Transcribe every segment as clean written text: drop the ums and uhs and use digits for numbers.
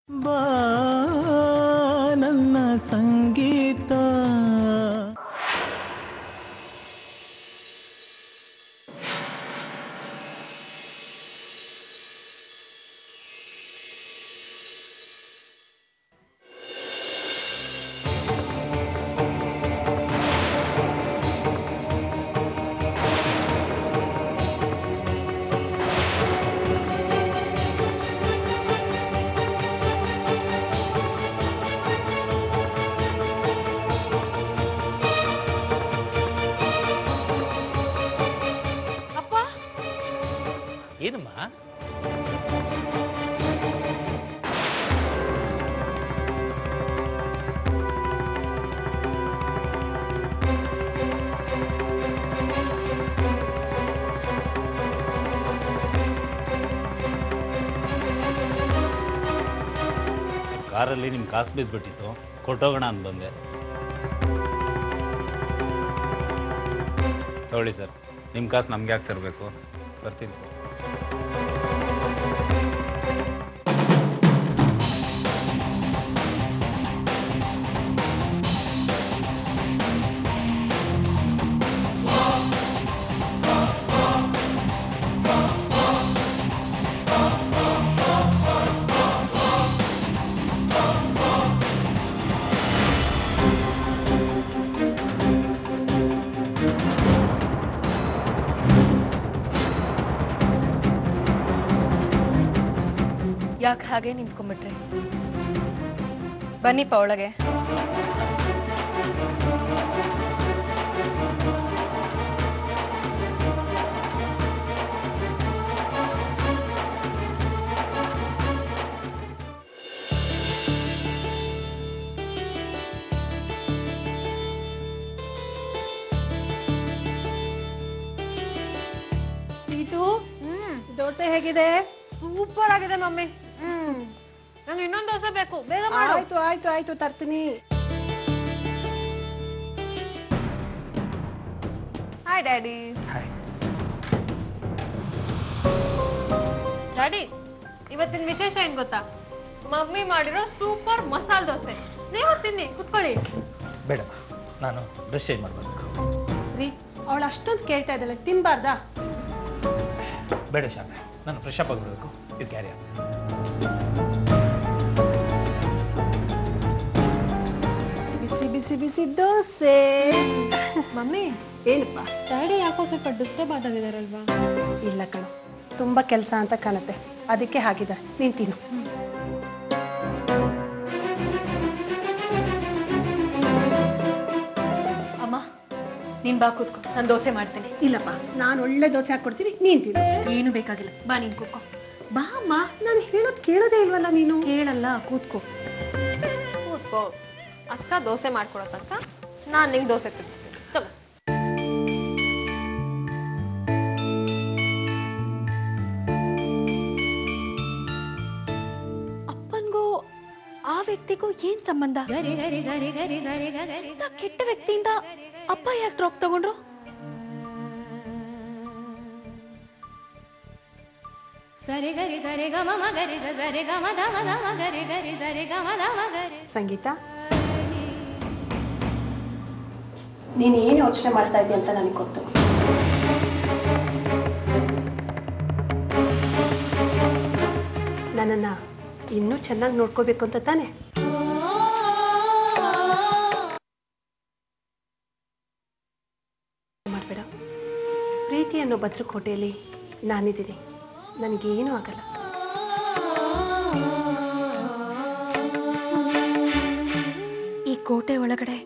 ಬಾ ನನ್ನ ಸಂಗೀತ. ಏನಮ್ಮ ಕಾರಲ್ಲಿ ನಿಮ್ ಕಾಸು ಬಿದ್ದುಬಿಟ್ಟಿತ್ತು, ಕೊಟ್ಟೋಗೋಣ ಅಂತ ಬಂದೆ. ತಗೊಳ್ಳಿ ಸರ್, ನಿಮ್ಮ ಕಾಸು ನಮ್ಗೆ ಯಾಕೆ ಸೇರಬೇಕು? ಬರ್ತೀನಿ ಸರ್. ಯಾಕೆ ಹಾಗೆ ನಿಂತ್ಕೊಂಡ್ಬಿಟ್ರಿ? ಬನ್ನಿಪ್ಪ ಒಳಗೆ. ಸೀತು, ದೋಸೆ ಹೇಗಿದೆ? ಸೂಪರ್ ಆಗಿದೆ ಮಮ್ಮಿ. ನಂಗೆ ಇನ್ನೊಂದು ದೋಸೆ ಬೇಕು, ಬೇಗ ಮಾಡು. ಆಯ್ತು ಆಯ್ತು ಆಯ್ತು, ತರ್ತೀನಿ. Hi daddy. ಡ್ಯಾಡಿ, ಇವತ್ತಿನ ವಿಶೇಷ ಏನ್ ಗೊತ್ತಾ? ಮಮ್ಮಿ ಮಾಡಿರೋ ಸೂಪರ್ ಮಸಾಲೆ ದೋಸೆ. ನೀವು ತಿನ್ನಿ, ಕುತ್ಕೊಳ್ಳಿ. ಬೇಡ, ನಾನು ಬ್ರಷ್ ಚೇಂಜ್ ಮಾಡಬೇಕು. ರೀ, ಅವಳು ಅಷ್ಟೊಂದು ಕೇಳ್ತಾ ಇದ್ದಾಳೆ, ತಿನ್ಬಾರ್ದಾ? ಬೇಡ ಶಾಮೆ, ನಾನು ಫ್ರೆಶ್ ಅಪ್ ಆಗಿಬಿಡ್ಬೇಕು. ಇದು ಕ್ಯಾರಿ ಆಗ. ಬಿಸಿ ಬಿಸಿ ಬಿಸಿ ದೋಸೆ. ಮಮ್ಮಿ, ಏನಪ್ಪ? ಡ್ಯಾಡಿ ಯಾಕೋ ಸ್ವಲ್ಪ ಡಿಸ್ಟರ್ಬ್ ಆಗಿದಾರಲ್ವಾ? ಇಲ್ಲ ಕಣೋ, ತುಂಬಾ ಕೆಲಸ ಅಂತ ಕಾಣುತ್ತೆ, ಅದಕ್ಕೆ ಹಾಗಿದ್ದಾರೆ. ನೀನ್ ತಿನ್ನು. ಅಮ್ಮ, ನೀನ್ ಬಾ ಕೂತ್ಕೋ, ನಾನು ದೋಸೆ ಮಾಡ್ತೀನಿ. ಇಲ್ಲಪ್ಪ, ನಾನು ಒಳ್ಳೆ ದೋಸೆ ಹಾಕೊಡ್ತೀನಿ, ನೀನ್ ತಿನ್ನು. ಏನು ಬೇಕಾಗಿಲ್ಲ, ಬಾ ನೀನ್ ಕೂತ್ಕೋ. ಬಾ ಅಮ್ಮ, ನಾನು ಹೇಳೋದು ಕೇಳೋದೇ ಇಲ್ವಲ್ಲ ನೀನು? ಕೇಳಲ್ಲ, ಕೂತ್ಕೋ. ಕೂತ್ಕೋ. ಅಕ್ಕ ದೋಸೆ ಮಾಡ್ಕೊಡಕ್ಕ, ನಾನ್ ನಿಂಗೆ ದೋಸೆ ತಿಂತೀನಿ. ತಗೋ. ಅಪ್ಪನ್ಗೂ ಆ ವ್ಯಕ್ತಿಗೂ ಏನ್ ಸಂಬಂಧ? ಇಂಥ ಕೆಟ್ಟ ವ್ಯಕ್ತಿಯಿಂದ ಅಪ್ಪ ಯಾಕೆ ಡ್ರಾಪ್ ತಗೊಂಡ್ರು? ಸಂಗೀತ, ನೀನು ಏನು ಯೋಚನೆ ಮಾಡ್ತಾ ಇದೀಯ ಅಂತ ನನಗೆ ಗೊತ್ತು. ನನ್ನನ್ನ ಇನ್ನೂ ಚೆನ್ನಾಗಿ ನೋಡ್ಕೋಬೇಕು ಅಂತ ತಾನೆ? ಮಾಡಬೇಡ. ಪ್ರೀತಿ ಅನ್ನೋ ಭದ್ರಕೋಟೆಯಲ್ಲಿ ನಾನಿದ್ದೀನಿ, ನನಗೇನೂ ಆಗಲ್ಲ. ಈ ಕೋಟೆ ಒಳಗಡೆ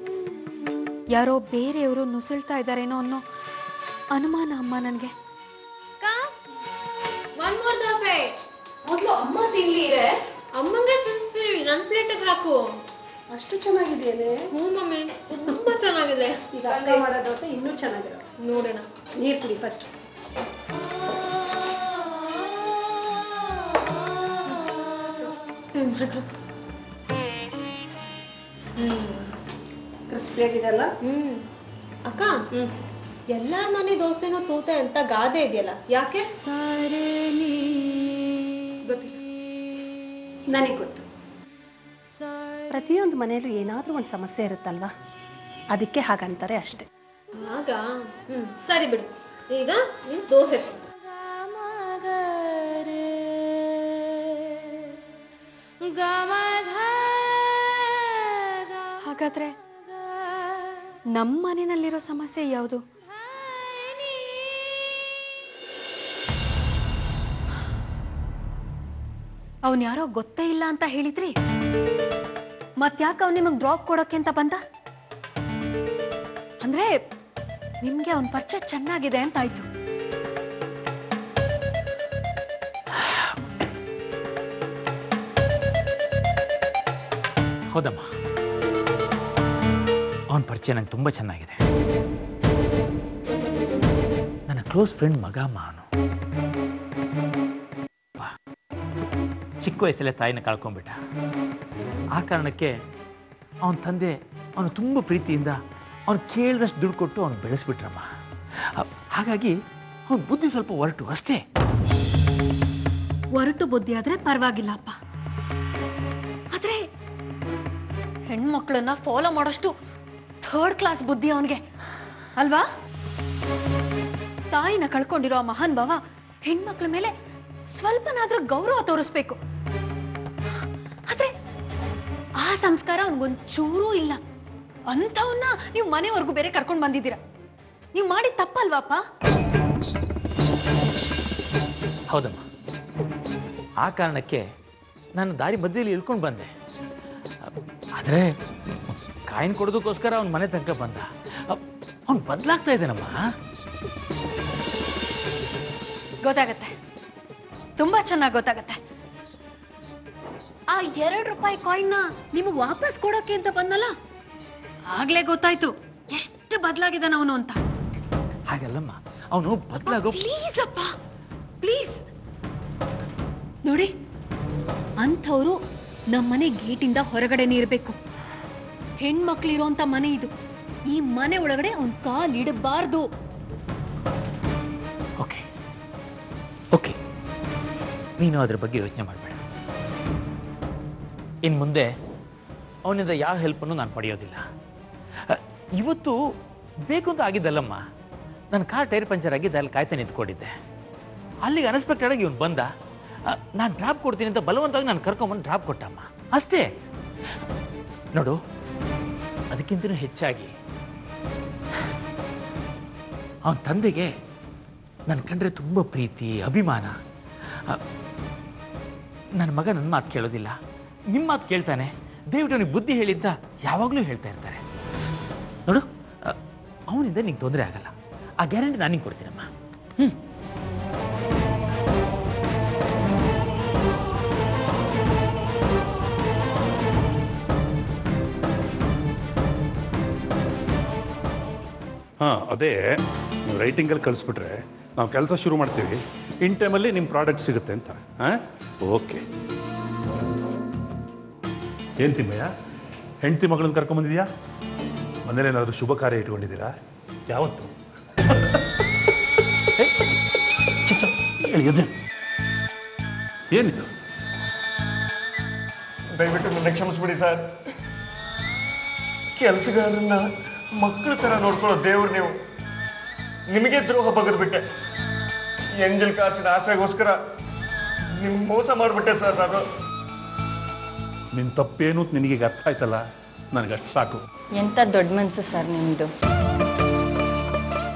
ಯಾರೋ ಬೇರೆಯವರು ನುಸುಳ್ತಾ ಇದ್ದಾರೇನೋ ಅನ್ನೋ ಅನುಮಾನ ಅಮ್ಮ ನನಗೆ. ಮೊದಲು ಅಮ್ಮ ತಿನ್ಲಿರೆ, ಅಮ್ಮಂಗೆ ತಿನ್ಸಿ, ನನ್ ಪ್ಲೇಟಿಗೆ ಹಾಕು. ಅಷ್ಟು ಚೆನ್ನಾಗಿದೆಯೇ? ಹ್ಞೂ ಮಮ್ಮಿ, ತುಂಬಾ ಚೆನ್ನಾಗಿದೆ. ಈಗ ಅಕ್ಕ ಮಾಡೋ ದೋಸೆ ಇನ್ನೂ ಚೆನ್ನಾಗಿರೋ. ನೋಡೋಣ. ನೀರು ಕುಡಿ ಫಸ್ಟ್. ಕ್ರಿಸ್ಪಿಯಾಗಿದೆಯಲ್ಲ? ಅಕ್ಕ, ಎಲ್ಲಾರ ಮನೆ ದೋಸೆನೂ ತೂತೆ ಅಂತ ಗಾದೆ ಇದೆಯಲ್ಲ, ಯಾಕೆ? ನನಗೆ ಗೊತ್ತು. ಪ್ರತಿಯೊಂದು ಮನೆಯಲ್ಲೂ ಏನಾದ್ರೂ ಒಂದು ಸಮಸ್ಯೆ ಇರುತ್ತಲ್ವಾ, ಅದಕ್ಕೆ ಹಾಗಂತಾರೆ ಅಷ್ಟೇ. ಆಗ ಸರಿ ಬಿಡು. ಈಗ ನೀನ್ ದೋಸೆ ಹಾಗಾದ್ರೆ ನಮ್ಮ ಮನೆಯಲ್ಲಿರೋ ಸಮಸ್ಯೆ ಯಾವುದು? ಅವನ್ ಯಾರೋ ಗೊತ್ತೇ ಇಲ್ಲ ಅಂತ ಹೇಳಿದ್ರಿ, ಮತ್ಯಾಕೆ ಅವ್ನು ನಿಮಗ್ ಡ್ರಾಪ್ ಕೊಡೋಕೆ ಅಂತ ಬಂದ? ಅಂದ್ರೆ ನಿಮ್ಗೆ ಅವನ್ ಪರಿಚಯ ಚೆನ್ನಾಗಿದೆ ಅಂತ ಆಯ್ತು. ಹೌದಮ್ಮ, ಅವನ ಪರಿಚಯ ನಂಗೆ ತುಂಬ ಚೆನ್ನಾಗಿದೆ. ನನ್ನ ಕ್ಲೋಸ್ ಫ್ರೆಂಡ್ ಮಗ ಅಮ್ಮ ಅವನು. ಚಿಕ್ಕ ವಯಸ್ಸಲ್ಲೇ ತಾಯಿನ ಕಳ್ಕೊಂಡ್ಬಿಟ್ಟ. ಆ ಕಾರಣಕ್ಕೆ ಅವನ ತಂದೆ ಅವನು ತುಂಬ ಪ್ರೀತಿಯಿಂದ ಅವನು ಕೇಳಿದಷ್ಟು ದುಡ್ಡು ಕೊಟ್ಟು ಅವನು ಬೆಳೆಸ್ಬಿಟ್ರಮ್ಮ. ಹಾಗಾಗಿ ಅವನ ಬುದ್ಧಿ ಸ್ವಲ್ಪ ಹೊರಟು ಅಷ್ಟೇ. ಹೊರಟು ಬುದ್ಧಿ ಆದ್ರೆ ಪರವಾಗಿಲ್ಲ ಅಪ್ಪ, ಆದ್ರೆ ಹೆಣ್ಮಕ್ಳನ್ನ ಫಾಲೋ ಮಾಡೋಷ್ಟು ಥರ್ಡ್ ಕ್ಲಾಸ್ ಬುದ್ಧಿ ಅವನಿಗೆ ಅಲ್ವಾ? ತಾಯಿನ ಕಳ್ಕೊಂಡಿರೋ ಮಹಾನ್ ಭಾವ ಹೆಣ್ಮಕ್ಳ ಮೇಲೆ ಸ್ವಲ್ಪನಾದ್ರೂ ಗೌರವ ತೋರಿಸ್ಬೇಕು. ಆದ್ರೆ ಆ ಸಂಸ್ಕಾರ ಅವನಿಗೊಂಚೂರೂ ಇಲ್ಲ. ಅಂಥವನ್ನ ನೀವು ಮನೆವರೆಗೂ ಬೇರೆ ಕರ್ಕೊಂಡು ಬಂದಿದ್ದೀರಾ. ನೀವು ಮಾಡಿ ತಪ್ಪಲ್ವಾಪ್ಪ? ಹೌದಮ್ಮ, ಆ ಕಾರಣಕ್ಕೆ ನಾನು ದಾರಿ ಮಧ್ಯದಲ್ಲಿ ಇಳ್ಕೊಂಡು ಬಂದೆ. ಆದರೆ ಕಾಯಿನ್ ಕೊಡೋದಕ್ಕೋಸ್ಕರ ಅವನ ಮನೆ ತನಕ ಬಂದ. ಅವನು ಬದಲಾಗ್ತಾ ಇದ್ದಾನಮ್ಮ. ಗೊತ್ತಾಗತ್ತೆ, ತುಂಬಾ ಚೆನ್ನಾಗಿ ಗೊತ್ತಾಗತ್ತೆ. ಆ 2 ರೂಪಾಯಿ ಕಾಯಿನ್ನ ನಿಮಗೆ ವಾಪಸ್ ಕೊಡೋಕೆ ಅಂತ ಬಂದಲ್ಲ, ಆಗ್ಲೇ ಗೊತ್ತಾಯ್ತು ಎಷ್ಟು ಬದಲಾಗಿದ್ದಾನ ಅವನು ಅಂತ. ಹಾಗಲ್ಲಮ್ಮ, ಅವನು ಬದಲಾಗೋ. ಪ್ಲೀಸ್ ಅಪ್ಪ, ಪ್ಲೀಸ್ ನೋಡಿ, ಅಂಥವ್ರು ನಮ್ಮನೆ ಗೇಟಿಂದ ಹೊರಗಡೆನೇ ಇರಬೇಕು. ಹೆಣ್ಮಕ್ಳಿರೋಂಥ ಮನೆ ಇದು. ಈ ಮನೆ ಒಳಗಡೆ ಅವನ್ ಕಾಲಿಡಬಾರ್ದು. ಓಕೆ ಓಕೆ, ನೀನು ಅದ್ರ ಬಗ್ಗೆ ಯೋಚನೆ ಮಾಡಬೇಡ. ಇನ್ನು ಮುಂದೆ ಅವನಿಂದ ಯಾವ ಹೆಲ್ಪನ್ನು ನಾನು ಪಡೆಯೋದಿಲ್ಲ. ಇವತ್ತು ಬೇಕು ಅಂತ ಆಗಿದ್ದಲ್ಲಮ್ಮ, ನನ್ನ ಕಾರ್ ಟೈರ್ ಪಂಚರ್ ಆಗಿದ್ದ, ಅಲ್ಲಿ ಕಾಯ್ತಾ ನಿಂತ್ಕೊಂಡಿದ್ದೆ. ಅಲ್ಲಿಗೆ ಅನ್ಎಕ್ಸ್ಪೆಕ್ಟೆಡ್ ಆಗಿ ಇವನು ಬಂದ. ನಾನು ಡ್ರಾಪ್ ಕೊಡ್ತೀನಿ ಅಂತ ಬಲವಂತವಾಗಿ ನಾನು ಕರ್ಕೊಂಡ್ಬಂದು ಡ್ರಾಪ್ ಕೊಟ್ಟಮ್ಮ, ಅಷ್ಟೇ. ನೋಡು, ಅದಕ್ಕಿಂತನೂ ಹೆಚ್ಚಾಗಿ ಅವನ ತಂದೆಗೆ ನನ್ನ ಕಂಡ್ರೆ ತುಂಬ ಪ್ರೀತಿ, ಅಭಿಮಾನ. ನನ್ನ ಮಗ ನನ್ನ ಮಾತು ಕೇಳೋದಿಲ್ಲ, ನಿಮ್ಮ ಮಾತು ಕೇಳ್ತಾನೆ, ದಯವಿಟ್ಟು ಅವನಿಗೆ ಬುದ್ಧಿ ಹೇಳಿದ್ದ ಯಾವಾಗಲೂ ಹೇಳ್ತಾ ಇರ್ತಾರೆ. ನೋಡು, ಅವನಿಂದ ನಿಂಗೆ ತೊಂದರೆ ಆಗಲ್ಲ, ಆ ಗ್ಯಾರಂಟಿ ನಾನು ನಿಂಗೆ ಕೊಡ್ತೀನಮ್ಮ. ಅದೇ ನೀವು ರೈಟಿಂಗಲ್ಲಿ ಕಳಿಸ್ಬಿಟ್ರೆ ನಾವು ಕೆಲಸ ಶುರು ಮಾಡ್ತೀವಿ. ಇನ್ ಟೈಮಲ್ಲಿ ನಿಮ್ಮ ಪ್ರಾಡಕ್ಟ್ ಸಿಗುತ್ತೆ ಅಂತ. ಓಕೆ. ಏನು ತಿಮ್ಮಯ್ಯ, ಹೆಂಡತಿ ಮಗಳನ್ನ ಕರ್ಕೊಂಬಂದಿದ್ಯಾ? ಮನೇಲಿ ಏನಾದರೂ ಶುಭ ಕಾರ್ಯ ಇಟ್ಕೊಂಡಿದ್ದೀರಾ? ಯಾವತ್ತು? ಏನಿದು? ದಯವಿಟ್ಟು ನನ್ನ ಕ್ಷಮಿಸ್ಬಿಡಿ ಸರ್. ಕೆಲಸಗಾರನ್ನ ಮಕ್ಕಳ ತರ ನೋಡ್ಕೊಳ್ಳೋ ದೇವ್ರು ನೀವು. ನಿಮಗೆ ದ್ರೋಹ ಬಗೆದ್ಬಿಟ್ಟೆ. ಎಂಜಲ್ ಕಾರ್ಸಿನ ಆಸೆಗೋಸ್ಕರ ನಿಮ್ಗೆ ಮೋಸ ಮಾಡಿಬಿಟ್ಟೆ ಸರ್ ನಾನು. ನಿನ್ನ ತಪ್ಪೇನು ನಿನಗೆ ಅರ್ಥ ಆಯ್ತಲ್ಲ, ನನಗಷ್ಟು ಸಾಕು. ಎಂಥ ದೊಡ್ಡ ಮನಸ್ಸು ಸರ್ ನಿಮ್ಮದು.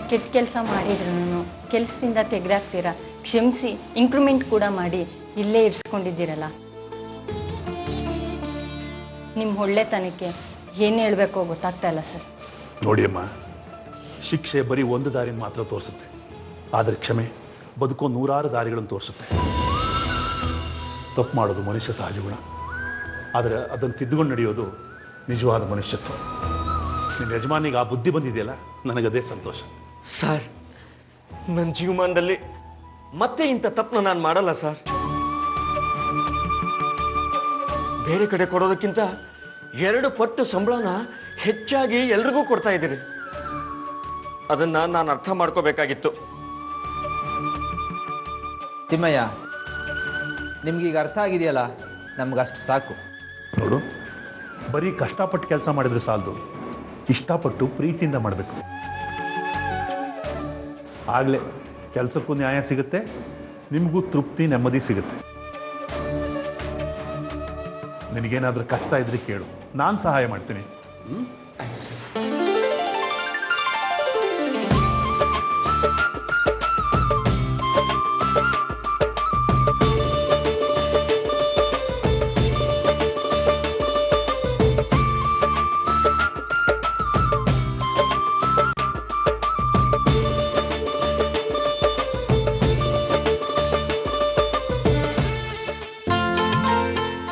ಕೆಟ್ಟ ಕೆಲಸ ಮಾಡಿದ್ರು ಕೆಲಸದಿಂದ ತೆಗೆದಾಕ್ತೀರಾ, ಕ್ಷಮಿಸಿ ಇಂಕ್ರಿಮೆಂಟ್ ಕೂಡ ಮಾಡಿ ಇಲ್ಲೇ ಇರಿಸ್ಕೊಂಡಿದ್ದೀರಲ್ಲ. ನಿಮ್ಮ ಒಳ್ಳೆತನಕ್ಕೆ ಏನು ಹೇಳಬೇಕೋ ಗೊತ್ತಾಗ್ತಾ ಇಲ್ಲ ಸರ್. ನೋಡಿ ಅಮ್ಮ, ಶಿಕ್ಷೆ ಬರೀ ಒಂದು ದಾರಿನ ಮಾತ್ರ ತೋರಿಸುತ್ತೆ, ಆದರೆ ಕ್ಷಮೆ ಬದುಕೋ 100 ದಾರಿಗಳನ್ನು ತೋರಿಸುತ್ತೆ. ತಪ್ಪು ಮಾಡೋದು ಮನುಷ್ಯ ಸಹಜ ಗುಣ, ಆದರೆ ಅದನ್ನು ತಿದ್ದುಕೊಂಡು ನಡೆಯೋದು ನಿಜವಾದ ಮನುಷ್ಯತ್ವ. ನಿಮ್ಮ ಯಜಮಾನಿಗೆ ಆ ಬುದ್ಧಿ ಬಂದಿದೆಯಲ್ಲ, ನನಗದೇ ಸಂತೋಷ. ಸರ್, ನನ್ನ ಜೀವಮಾನದಲ್ಲಿ ಮತ್ತೆ ಇಂಥ ತಪ್ಪನ್ನ ನಾನು ಮಾಡಲ್ಲ ಸರ್. ಬೇರೆ ಕಡೆ ಕೊಡೋದಕ್ಕಿಂತ 2 ಪಟ್ಟು ಸಂಬಳನ ಹೆಚ್ಚಾಗಿ ಎಲ್ರಿಗೂ ಕೊಡ್ತಾ ಇದ್ದೀರಿ. ಅದನ್ನ ನಾನು ಅರ್ಥ ಮಾಡ್ಕೋಬೇಕಾಗಿತ್ತು. ತಿಮ್ಮಯ್ಯ, ನಿಮ್ಗೀಗ ಅರ್ಥ ಆಗಿದೆಯಲ್ಲ, ನಮ್ಗಷ್ಟು ಸಾಕು. ನೋಡು, ಬರೀ ಕಷ್ಟಪಟ್ಟು ಕೆಲಸ ಮಾಡಿದ್ರೆ ಸಾಲದು, ಇಷ್ಟಪಟ್ಟು ಪ್ರೀತಿಯಿಂದ ಮಾಡಬೇಕು. ಆಗಲೇ ಕೆಲಸಕ್ಕೂ ನ್ಯಾಯ ಸಿಗುತ್ತೆ, ನಿಮಗೂ ತೃಪ್ತಿ ನೆಮ್ಮದಿ ಸಿಗುತ್ತೆ. ನಿನಗೇನಾದ್ರೂ ಕಷ್ಟ ಇದ್ರೆ ಕೇಳು, ನಾನು ಸಹಾಯ ಮಾಡ್ತೀನಿ.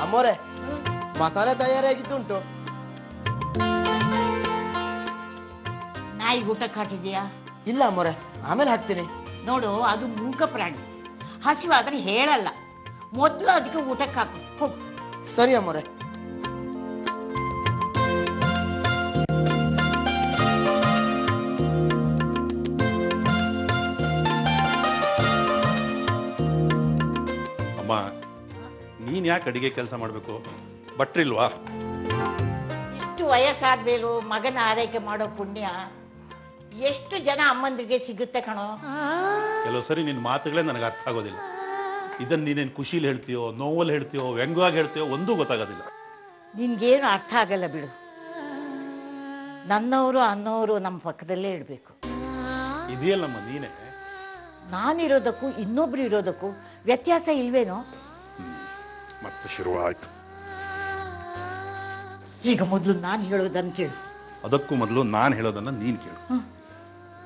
ಅಮ್ಮೋರೆ, ಮಸಾಲೆ ತಯಾರಾಗಿದ್ದುಂಟು. ನಾಯಿಗೆ ಊಟಕ್ಕೆ ಹಾಕಿದ್ಯಾ? ಇಲ್ಲ ಅಮ್ಮೋರೆ, ಆಮೇಲೆ ಹಾಕ್ತೀನಿ. ನೋಡು, ಅದು ಮೂಕ ಪ್ರಾಣಿ, ಹಸಿವಾದ್ರೆ ಹೇಳಲ್ಲ. ಮೊದಲು ಅದಕ್ಕೆ ಊಟಕ್ಕೆ ಹಾಕು, ಹೋಗು. ಸರಿ ಅಮ್ಮೋರೆ. ಅಮ್ಮ, ನೀನ್ ಯಾಕೆ ಅಡಿಗೆ ಕೆಲಸ ಮಾಡಬೇಕು? ಭಟ್ರಿಲ್ವಾ? ಇಷ್ಟು ವಯಸ್ಸಾದ್ಮೇಲೂ ಮಗನ ಆರೈಕೆ ಮಾಡೋ ಪುಣ್ಯ ಎಷ್ಟು ಜನ ಅಮ್ಮಂದಿರಿಗೆ ಸಿಗುತ್ತೆ ಕಣೋ. ಕೆಲವು ಸರಿ ನಿನ್ನ ಮಾತುಗಳೇ ನನಗೆ ಅರ್ಥ ಆಗೋದಿಲ್ಲ. ಇದನ್ನ ನೀನೇನು ಖುಷಿಲಿ ಹೇಳ್ತೀಯೋ, ನೋವಲ್ಲಿ ಹೇಳ್ತೀಯೋ, ವ್ಯಂಗ್ಯವಾಗಿ ಹೇಳ್ತೀಯೋ, ಒಂದೂ ಗೊತ್ತಾಗೋದಿಲ್ಲ. ನಿನ್ಗೇನು ಅರ್ಥ ಆಗಲ್ಲ ಬಿಡು. ನನ್ನವರು ಅನ್ನೋರು ನಮ್ಮ ಪಕ್ಕದಲ್ಲೇ ಇಡಬೇಕು. ಇದೆಯಲ್ಲಮ್ಮ ನೀನೇ. ನಾನಿರೋದಕ್ಕೂ ಇನ್ನೊಬ್ರು ಇರೋದಕ್ಕೂ ವ್ಯತ್ಯಾಸ ಇಲ್ವೇನೋ? ಮತ್ತೆ ಶುರುವಾಯ್ತು. ಈಗ ಮೊದಲು ನಾನು ಹೇಳೋದನ್ನು ಕೇಳು. ಅದಕ್ಕೂ ಮೊದಲು ನಾನು ಹೇಳೋದನ್ನ ನೀನ್ ಕೇಳು.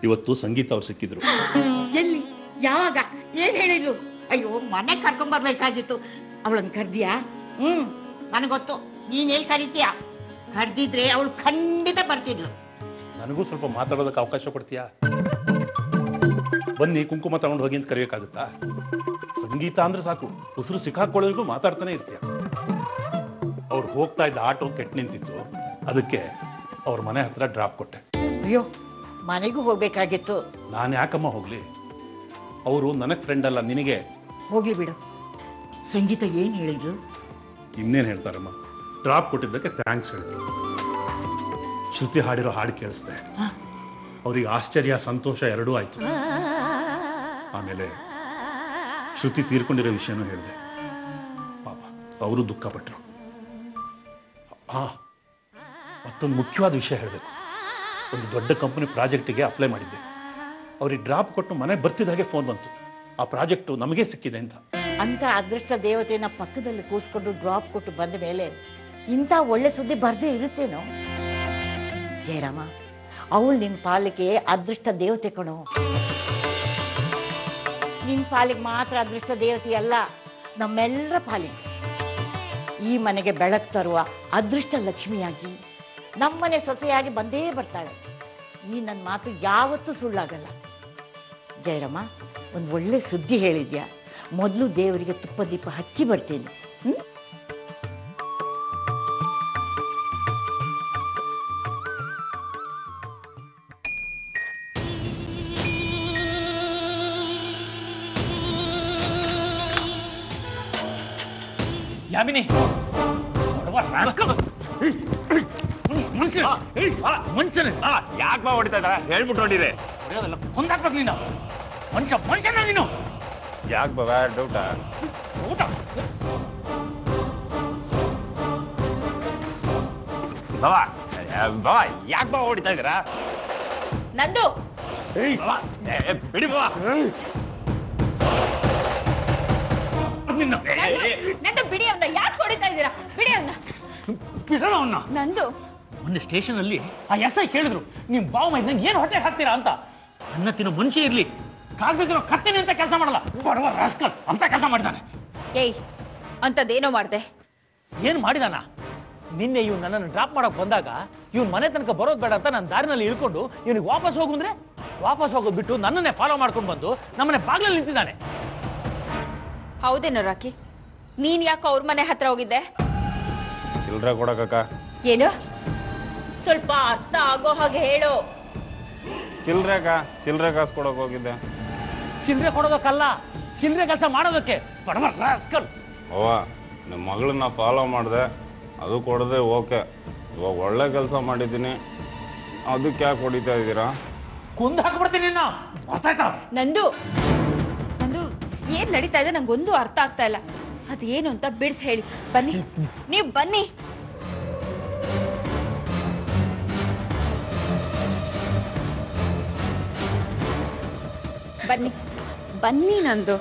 ಇವತ್ತು ಸಂಗೀತ ಅವ್ರು ಸಿಕ್ಕಿದ್ರು. ಎಲ್ಲಿ? ಯಾವಾಗ? ಏನ್ ಹೇಳಿದ್ರು? ಅಯ್ಯೋ, ಮನೆ ಕರ್ಕೊಂಡ್ಬರ್ಬೇಕಾಗಿತ್ತು. ಅವಳನ್ನ ಕರ್ದಿಯಾ? ನನಗೊತ್ತು, ನೀನ್ ಎಲ್ಲಿ ಕರೀತೀಯ. ಕರ್ದಿದ್ರೆ ಅವಳು ಖಂಡಿತ ಬರ್ತಿದ್ಲು. ನನಗೂ ಸ್ವಲ್ಪ ಮಾತಾಡೋದಕ್ಕೆ ಅವಕಾಶ ಕೊಡ್ತೀಯಾ? ಬನ್ನಿ ಕುಂಕುಮ ತಗೊಂಡು ಹೋಗಿ ಅಂತ ಕರೆಯೋಕ್ಕಾಗುತ್ತಾ? ಸಂಗೀತ ಅಂದ್ರೆ ಸಾಕು, ಉಸಿರು ಸಿಕ್ಕಾಕೊಳ್ಳೋದಕ್ಕೂ ಮಾತಾಡ್ತಾನೆ ಇರ್ತೀಯ. ಅವ್ರು ಹೋಗ್ತಾ ಇದ್ದ ಆಟೋ ಕೆಟ್ಟು ನಿಂತಿತ್ತು, ಅದಕ್ಕೆ ಅವ್ರ ಮನೆ ಹತ್ರ ಡ್ರಾಪ್ ಕೊಟ್ಟೆ. ಅಯ್ಯೋ, ಮನೆಗೂ ಹೋಗ್ಬೇಕಾಗಿತ್ತು. ನಾನು ಯಾಕಮ್ಮ ಹೋಗ್ಲಿ? ಅವರು ನನಗ್ ಫ್ರೆಂಡ್ ಅಲ್ಲ, ನಿನಗೆ. ಹೋಗ್ಲಿ ಬಿಡು. ಸಂಗೀತ ಏನ್ ಹೇಳಿದ್ರು? ಇನ್ನೇನ್ ಹೇಳ್ತಾರಮ್ಮ, ಡ್ರಾಪ್ ಕೊಟ್ಟಿದ್ದಕ್ಕೆ ಥ್ಯಾಂಕ್ಸ್ ಹೇಳಿದ್ರು. ಶ್ರುತಿ ಹಾಡಿರೋ ಹಾಡು ಕೇಳಿಸ್ದೆ. ಅವ್ರಿಗೆ ಆಶ್ಚರ್ಯ ಸಂತೋಷ ಎರಡೂ ಆಯ್ತು. ಆಮೇಲೆ ಶ್ರುತಿ ತೀರ್ಕೊಂಡಿರೋ ವಿಷಯನೂ ಹೇಳಿದೆ. ಪಾಪ ಅವರು ದುಃಖ ಪಟ್ರು. ಮತ್ತೊಂದು ಮುಖ್ಯವಾದ ವಿಷಯ ಹೇಳಬೇಕು. ಒಂದು ದೊಡ್ಡ ಕಂಪನಿ ಪ್ರಾಜೆಕ್ಟಿಗೆ ಅಪ್ಲೈ ಮಾಡಿದ್ದೆ. ಅವ್ರಿಗೆ ಡ್ರಾಪ್ ಕೊಟ್ಟು ಮನೆ ಬರ್ತಿದ್ದಾಗೆ ಫೋನ್ ಬಂತು, ಆ ಪ್ರಾಜೆಕ್ಟ್ ನಮಗೆ ಸಿಕ್ಕಿದೆ ಅಂತ. ಅಂತ ಅದೃಷ್ಟ ದೇವತೆನ ಪಕ್ಕದಲ್ಲಿ ಕೂರಿಸ್ಕೊಂಡು ಡ್ರಾಪ್ ಕೊಟ್ಟು ಬಂದ ಮೇಲೆ ಇಂಥ ಒಳ್ಳೆ ಸುದ್ದಿ ಬರ್ದೇ ಇರುತ್ತೇನೋ? ಜಯರಾಮ, ಅವಳು ನಿನ್ ಪಾಲಿಗೆ ಅದೃಷ್ಟ ದೇವತೆ ಕಣೋ. ನಿನ್ ಪಾಲಿಗೆ ಮಾತ್ರ ಅದೃಷ್ಟ ದೇವತೆ ಅಲ್ಲ, ನಮ್ಮೆಲ್ಲರ ಪಾಲಿಗೆ. ಈ ಮನೆಗೆ ಬೆಳಕು ತರುವ ಅದೃಷ್ಟ ಲಕ್ಷ್ಮಿಯಾಗಿ ನಮ್ಮನೆ ಸೊಸೆಯಾಗಿ ಬಂದೇ ಬರ್ತಾಳೆ. ಈ ನನ್ನ ಮಾತು ಯಾವತ್ತೂ ಸುಳ್ಳಾಗಲ್ಲ. ಜಯರಾಮ, ಒಂದು ಒಳ್ಳೆ ಸುದ್ದಿ ಹೇಳಿದ್ಯಾ. ಮೊದಲು ದೇವರಿಗೆ ತುಪ್ಪ ದೀಪ ಹಚ್ಚಿ ಬರ್ತೀನಿ. ಯಾಮಿನಿ, ಮನುಷ್ಯನೇ ಯಾಕೆ ಹೊಡಿತಾ ಇದ್ದಾರ? ಹೇಳ್ಬಿಟ್ಟು ನೋಡಿರಿ. ಹೊಡೆಯೋದಲ್ಲ, ಕೊಂದಾಕ್ಬೇಕು ನೀನು. ಮನುಷ್ಯನ ನೀನು. ಯಾಕೆ ಬಾಬಾ ಡೌಟ? ಊಟ ಬಾಬಾ ಬಾಬಾ ಯಾಕೆ ಬಾಬಾ ಹೊಡಿತಾ ಇದ್ದೀರಾ? ನಂದು ಬಿಡಿ ಬಾಬಾ. ನಂದು ಬಿಡಿ ಅವನ್ನ. ಯಾಕೆ ಹೊಡಿತಾ ಇದ್ದೀರಾ? ಬಿಡಿ ಅವನ್ನ. ಬಿಡೋಣ ಅವನ್ನ. ನಂದು ಮೊನ್ನೆ ಸ್ಟೇಷನ್ ಅಲ್ಲಿ ಆ ಎಸ್ಐ ಕೇಳಿದ್ರು, ನಿಮ್ ಬಾವ ಮೈದಂಗೆ ಏನ್ ಹೊಟ್ಟೆ ಹಾಕ್ತೀರಾ ಅಂತ. ಅನ್ನ ತಿನ್ನೋ ಮನುಷ್ಯ ಇರ್ಲಿ, ಕಾಗ್ದಿರೋ ಕತ್ತೇನೆ ಅಂತ ಕೆಲಸ ಮಾಡಲ್ಲ. ಬಡವ ರಾಸ್ಕಲ್ ಅಂತ ಕೆಲಸ ಮಾಡಿದಾನೆ. ಏಯ್, ಅಂತದೇನೋ ಮಾಡ್ದೆ. ಏನ್ ಮಾಡಿದಾನ? ನಿನ್ನೆ ಇವ್ ನನ್ನನ್ನು ಡ್ರಾಪ್ ಮಾಡಕ್ ಬಂದಾಗ ಇವ್ನ ಮನೆ ತನಕ ಬರೋದ್ ಬೇಡ ಅಂತ ನಾನು ದಾರಿನಲ್ಲಿ ಇಳ್ಕೊಂಡು ಇವನಿಗೆ ವಾಪಸ್ ಹೋಗು ಅಂದ್ರೆ ವಾಪಸ್ ಹೋಗೋದು ಬಿಟ್ಟು ನನ್ನನ್ನೇ ಫಾಲೋ ಮಾಡ್ಕೊಂಡು ಬಂದು ನಮ್ಮನೆ ಬಾಗ್ಲಲ್ಲಿ ನಿಂತಿದ್ದಾನೆ. ಹೌದೇನೋ ರಾಕಿ, ನೀನ್ ಯಾಕೆ ಅವ್ರ ಮನೆ ಹತ್ರ ಹೋಗಿದ್ದೆ? ಚಿಲ್ಡ್ರ ಕೊಡಕ್ಕ. ಏನು? ಸ್ವಲ್ಪ ಅರ್ಥ ಆಗೋ ಹಾಗೆ ಹೇಳು. ಚಿಲ್ಡ್ರೆ ಕಾಸು ಕೊಡಕ್ ಹೋಗಿದ್ದೆ. ಚಿಲ್ಲರೆ ಕೊಡೋದಕ್ಕಲ್ಲ, ಚಿಲ್ಲರೆ ಕೆಲಸ ಮಾಡೋದಕ್ಕೆ. ಬಡವ ರಾಸ್ಕಲ್. ಅವ್ವ, ನಿಮ್ಮ ಮಗಳನ್ನ ಫಾಲೋ ಮಾಡಿದೆ, ಅದು ಕೊಡದೆ ಓಕೆ, ಇವಾಗ ಒಳ್ಳೆ ಕೆಲಸ ಮಾಡಿದ್ದೀನಿ, ಅದಕ್ಕೆ ಯಾಕೆ ಹೊಡಿತಾ ಇದ್ದೀರಾ? ಕುಂದು ಹಾಕ್ಬಿಡ್ತೀನಿ ನಿನ್ನ, ಗೊತ್ತಾಯ್ತಾ? ನಂದು ಏನ್ ನಡೀತಾ ಇದೆ ನಂಗೊಂದು ಅರ್ಥ ಆಗ್ತಾ ಇಲ್ಲ. ಅದೇನು ಅಂತ ಬಿಡ್ಸ್ ಹೇಳಿ. ಬನ್ನಿ, ನೀವು ಬನ್ನಿ. ಬನ್ನಿ ಬನ್ನಿ ನಂದು.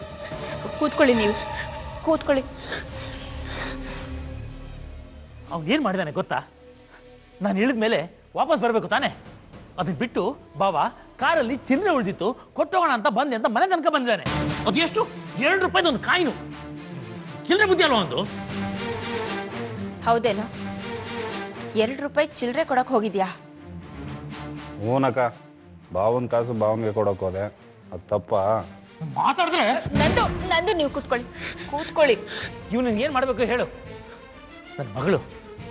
ಕೂತ್ಕೊಳ್ಳಿ, ನೀವು ಕೂತ್ಕೊಳ್ಳಿ. ಅವ್ನು ಏನ್ ಮಾಡಿದಾನೆ ಗೊತ್ತಾ? ನಾನು ಹೇಳಿದ ಮೇಲೆ ವಾಪಸ್ ಬರಬೇಕು ತಾನೆ, ಅದನ್ನ ಬಿಟ್ಟು ಬಾವಾ ಕಾರಲ್ಲಿ ಚಿಲ್ಲರೆ ಉಳಿದಿತ್ತು ಕೊಟ್ಟೋಗೋಣ ಅಂತ ಬಂದೆ ಅಂತ ಮನೆ ತನಕ ಬಂದಿದ್ದಾನೆ. ಅದು ಎಷ್ಟು? 2 ರೂಪಾಯಿದು ಒಂದು ಕಾಯಿನು. ಚಿಲ್ಲರೆ ಬುದ್ಧಿ ಅಲ್ವಾ ಒಂದು? ಹೌದೇನೋ? 2 ರೂಪಾಯಿ ಚಿಲ್ಲರೆ ಕೊಡಕ್ ಹೋಗಿದ್ಯಾ? ಹೂನಕ್ಕ, ಬಾವನ್ ಕಾಸು ಬಾವನ್ಗೆ ಕೊಡಕ್ ಹೋದೆ, ಅದು ತಪ್ಪ? ಮಾತಾಡಿದ್ರೆ ನಂದು ನೀವು ಕೂತ್ಕೊಳ್ಳಿ. ಇವ್ ನನ್ಗೆ ಏನ್ ಮಾಡ್ಬೇಕು ಹೇಳು?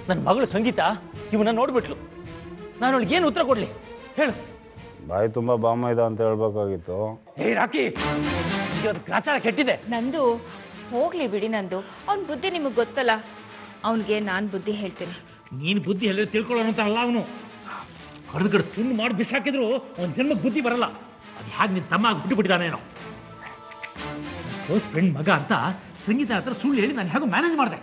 ನನ್ನ ಮಗಳು ಸಂಗೀತ ಇವನ್ನ ನೋಡ್ಬಿಟ್ಲು, ನಾನು ಅವಳಿಗೆ ಏನು ಉತ್ತರ ಕೊಡ್ಲಿ ಹೇಳು? ಬಾಯಿ ತುಂಬಾ ಬಾಮ ಇದೆ ಅಂತ ಹೇಳ್ಬೇಕಾಗಿತ್ತು. ರಾಕಿ, ಗ್ರಾಚಾರ ಕೆಟ್ಟಿದೆ. ನಂದು ಹೋಗ್ಲಿ ಬಿಡಿ. ನಂದು ಅವನ್ ಬುದ್ಧಿ ನಿಮಗ್ ಗೊತ್ತಲ್ಲ, ಅವನ್ಗೆ ನಾನ್ ಬುದ್ಧಿ ಹೇಳ್ತೀನಿ. ನೀನ್ ಬುದ್ಧಿ ಎಲ್ಲ ತಿಳ್ಕೊಳ್ಳೋಣ ಅಂತ ಅಲ್ಲ ಅವನು. ಕಡ್ದು ಕಡೆ ತುಂಡು ಮಾಡಿ ಬಿಸಾಕಿದ್ರು ಒಂದ್ ಜನ್ಮ ಬುದ್ಧಿ ಬರಲ್ಲ. ಅದು ಹೇಗೆ ನಿನ್ ತಮ್ಮ ಬಿಟ್ಟು ಬಿಟ್ಟಿದ್ದಾನೇನೋ. ಕ್ಲೋಸ್ ಫ್ರೆಂಡ್ ಮಗ ಅಂತ ಸಂಗೀತ ಹತ್ರ ಸುಳ್ಳು ಹೇಳಿ ನಾನು ಹೇಗೋ ಮ್ಯಾನೇಜ್ ಮಾಡಿದೆ.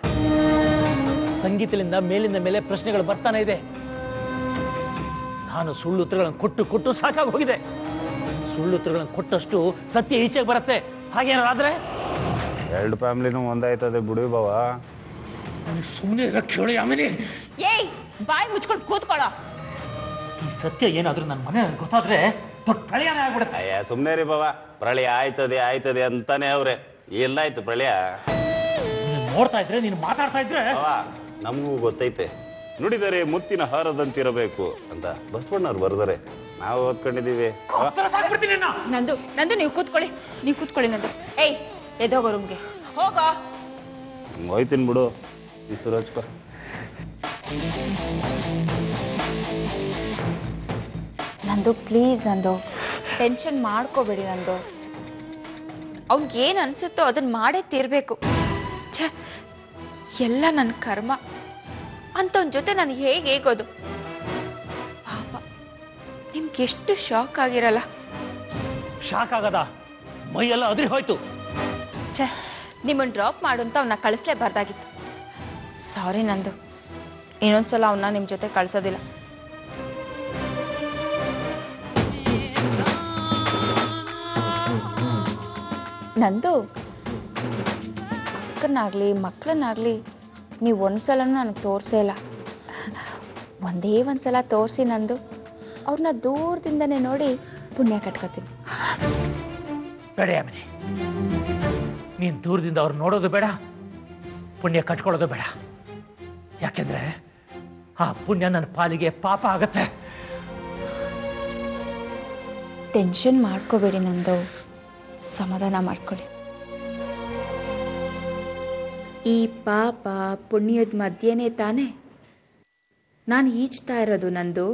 ಸಂಗೀತದಿಂದ ಮೇಲಿಂದ ಮೇಲೆ ಪ್ರಶ್ನೆಗಳು ಬರ್ತಾನೆ ಇದೆ. ನಾನು ಸುಳ್ಳು ಉತ್ತರಗಳನ್ನು ಕೊಟ್ಟು ಸಾಕಾಗಿ ಹೋಗಿದೆ. ಸುಳ್ಳು ಉತ್ತರಗಳನ್ನು ಕೊಟ್ಟಷ್ಟು ಸತ್ಯ ಈಚೆಗೆ ಬರುತ್ತೆ. ಹಾಗೇನಾದ್ರೆ 2 ಫ್ಯಾಮಿಲಿನೂ ಒಂದಾಯ್ತದೆ ಬಿಡಿ ಬಾವ. ಸುಮ್ಮನೆ ರಕ್ಷೋಳಿ. ಆಮೇಲೆ ಏಯ್, ಬಾಯಿ ಮುಚ್ಕೊಂಡು ಕೂತ್ಕೊಳ್ಳ. ಈ ಸತ್ಯ ಏನಾದ್ರೂ ನನ್ನ ಮನೆ ಗೊತ್ತಾದ್ರೆ ದೊಡ್ಡ ಪ್ರಳಯನೇ ಆಗ್ಬಿಡುತ್ತೆ. ಸುಮ್ನೆ ರೀ ಬಾವ, ಪ್ರಳಯ ಆಯ್ತದೆ ಅಂತಾನೆ ಅವ್ರೆ. ಎಲ್ಲಾಯ್ತು ಪ್ರಳಯ? ನೋಡ್ತಾ ಇದ್ರೆ, ನೀನು ಮಾತಾಡ್ತಾ ಇದ್ರೆ ನಮಗೂ ಗೊತ್ತೈತೆ. ನುಡಿದರೆ ಮುತ್ತಿನ ಹಾರದಂತಿರಬೇಕು ಅಂತ ಬಸವಣ್ಣವ್ರು ಬರ್ದಾರೆ, ನಾವು ಓದ್ಕೊಂಡಿದೀವಿ. ನಂದು ನೀವು ಕೂತ್ಕೊಳ್ಳಿ. ನಂದು ಏಯ್, ಎದೋಗೋ ರೂಮ್ಗೆ ಹೋಗೋ. ಹೋಯ್ತೀನಿ ಬಿಡು ಈ ಸುರಜ್ಕ. ನಂದು ಪ್ಲೀಸ್, ನಂದು ಟೆನ್ಷನ್ ಮಾಡ್ಕೋಬೇಡಿ. ನಂದು ಅವ್ನಿಗೆ ಏನ್ ಅನ್ಸುತ್ತೋ ಅದನ್ನ ಮಾಡೇ ತೀರ್ಬೇಕು. ಎಲ್ಲ ನನ್ನ ಕರ್ಮ ಅಂತವನ್ ಜೊತೆ ನಾನು ಹೇಗೋದು? ಪಾಪ, ನಿಮ್ಗೆ ಎಷ್ಟು ಶಾಕ್ ಆಗಿರಲ್ಲ? ಶಾಕ್ ಆಗದ? ಮೈಯೆಲ್ಲ ಅದ್ರಿ ಹೋಯ್ತು. ನಿಮ್ಮನ್ನ ಡ್ರಾಪ್ ಮಾಡು ಅಂತ ಅವನ್ನ ಕಳಿಸ್ಲೇಬಾರ್ದಾಗಿತ್ತು. ಸಾರಿ ನಂದು, ಇನ್ನೊಂದ್ಸಲ ಅವನ್ನ ನಿಮ್ ಜೊತೆ ಕಳ್ಸೋದಿಲ್ಲ. ನಂದು ಅಕ್ಕನಾಗ್ಲಿ ಮಕ್ಕಳನ್ನಾಗ್ಲಿ ನೀವು ಒಂದ್ಸಲನೂ ನನಗೆ ತೋರಿಸೇ ಇಲ್ಲ. ಒಂದೇ ಒಂದ್ಸಲ ತೋರಿಸಿ ನಂದು ಅವ್ರನ್ನ ದೂರದಿಂದನೇ ನೋಡಿ ಪುಣ್ಯ ಕಟ್ಕೋತೀನಿ. ಬೇಡ ಯಾಮಿನಿ, ನೀನ್ ದೂರದಿಂದ ಅವ್ರು ನೋಡೋದು ಬೇಡ, ಪುಣ್ಯ ಕಟ್ಕೊಳ್ಳೋದು ಬೇಡ. ಯಾಕೆಂದ್ರೆ ಆ ಪುಣ್ಯ ನನ್ನ ಪಾಲಿಗೆ ಪಾಪ ಆಗತ್ತೆ. ಟೆನ್ಷನ್ ಮಾಡ್ಕೋಬೇಡಿ ನಂದು, ಸಮಾಧಾನ ಮಾಡ್ಕೊಳ್ಳಿ. ಈ ಪಾಪ ಪುಣ್ಯದ ಮಧ್ಯೆನೇ ತಾನೇ ನಾನು ಈಜ್ತಾ ಇರೋದು ನಂದು.